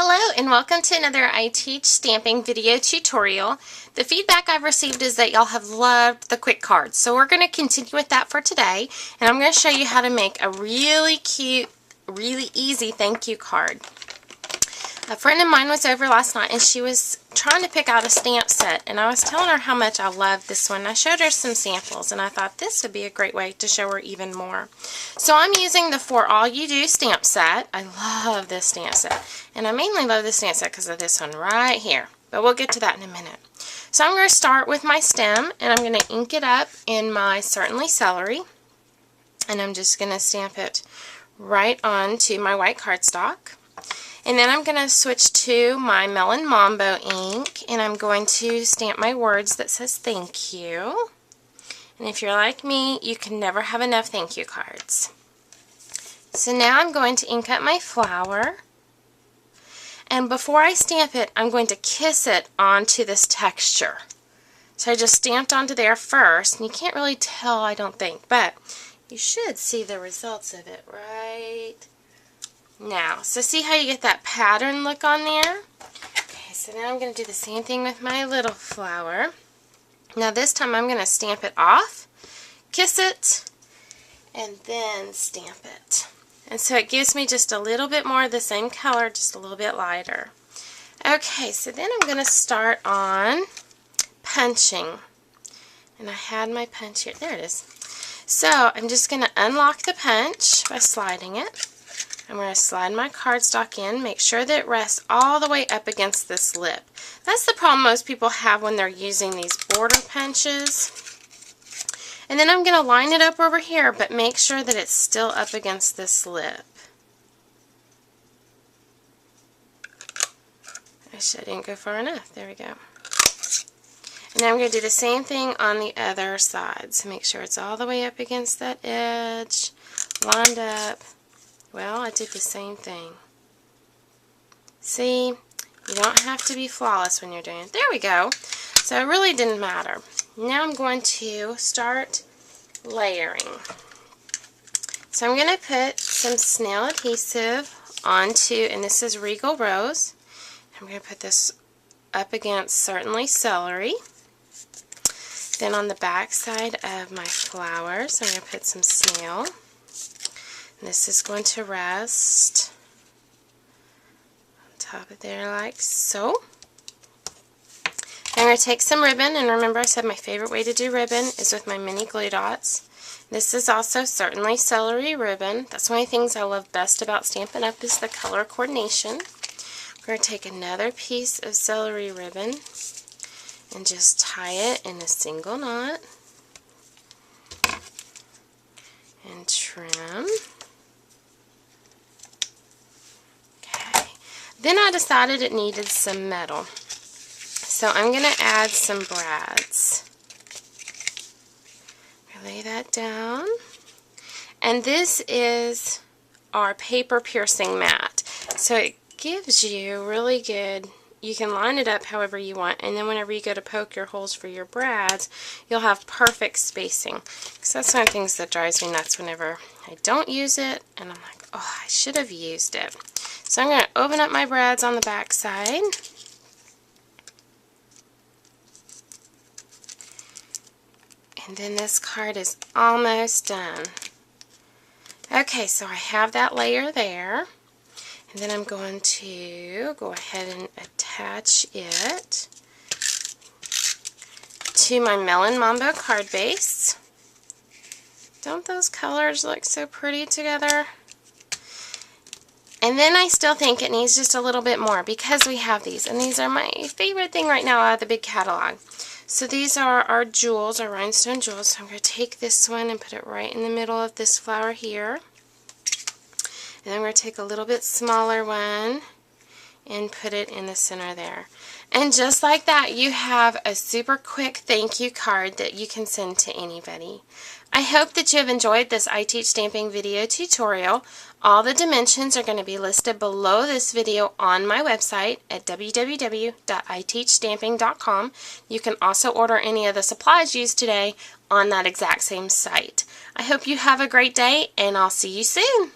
Hello and welcome to another I Teach Stamping video tutorial. The feedback I've received is that y'all have loved the quick cards, so we're going to continue with that for today, and I'm going to show you how to make a really cute, really easy thank you card. A friend of mine was over last night and she was trying to pick out a stamp set, and I was telling her how much I love this one. I showed her some samples and I thought this would be a great way to show her even more. So I'm using the For All You Do stamp set. I love this stamp set, and I mainly love this stamp set because of this one right here, but we'll get to that in a minute. So I'm going to start with my stem, and I'm going to ink it up in my Certainly Celery, and I'm just going to stamp it right onto my white cardstock. And then I'm going to switch to my Melon Mambo ink, and I'm going to stamp my words that says thank you. And if you're like me, you can never have enough thank you cards. So now I'm going to ink up my flower, and before I stamp it, I'm going to kiss it onto this texture. So I just stamped onto there first, and you can't really tell, I don't think, but you should see the results of it right now. So see how you get that pattern look on there? Okay, so now I'm going to do the same thing with my little flower. Now this time I'm going to stamp it off, kiss it, and then stamp it. And so it gives me just a little bit more of the same color, just a little bit lighter. Okay, so then I'm going to start on punching. And I had my punch here. There it is. So I'm just going to unlock the punch by sliding it. I'm going to slide my cardstock in, make sure that it rests all the way up against this lip. That's the problem most people have when they're using these border punches. And then I'm going to line it up over here, but make sure that it's still up against this lip. I didn't go far enough. There we go. And now I'm going to do the same thing on the other side. So make sure it's all the way up against that edge, lined up. Well, I did the same thing. See, you don't have to be flawless when you're doing it. There we go. So it really didn't matter. Now I'm going to start layering. So I'm going to put some snail adhesive onto, and this is Regal Rose. I'm going to put this up against Certainly Celery. Then on the back side of my flowers, I'm going to put some snail. This is going to rest on top of there like so. I'm going to take some ribbon, and remember I said my favorite way to do ribbon is with my mini glue dots. This is also Certainly Celery ribbon. That's one of the things I love best about Stampin' Up! Is the color coordination. I'm going to take another piece of celery ribbon and just tie it in a single knot and trim. Then I decided it needed some metal. So I'm going to add some brads. Lay that down. And this is our paper piercing mat. So it gives you really good, you can line it up however you want, and then whenever you go to poke your holes for your brads, you'll have perfect spacing. Because that's one of the things that drives me nuts whenever I don't use it, and I'm like, oh, I should have used it. So I'm going to open up my brads on the back side. And then this card is almost done. Okay, so I have that layer there. And then I'm going to go ahead and attach it to my Melon Mambo card base. Don't those colors look so pretty together? And then I still think it needs just a little bit more because we have these. And these are my favorite thing right now out of the big catalog. So these are our jewels, our rhinestone jewels. So I'm going to take this one and put it right in the middle of this flower here. And I'm going to take a little bit smaller one and put it in the center there. And just like that, you have a super quick thank you card that you can send to anybody. I hope that you have enjoyed this I Teach Stamping video tutorial. All the dimensions are going to be listed below this video on my website at www.iteachstamping.com. You can also order any of the supplies used today on that exact same site. I hope you have a great day, and I'll see you soon.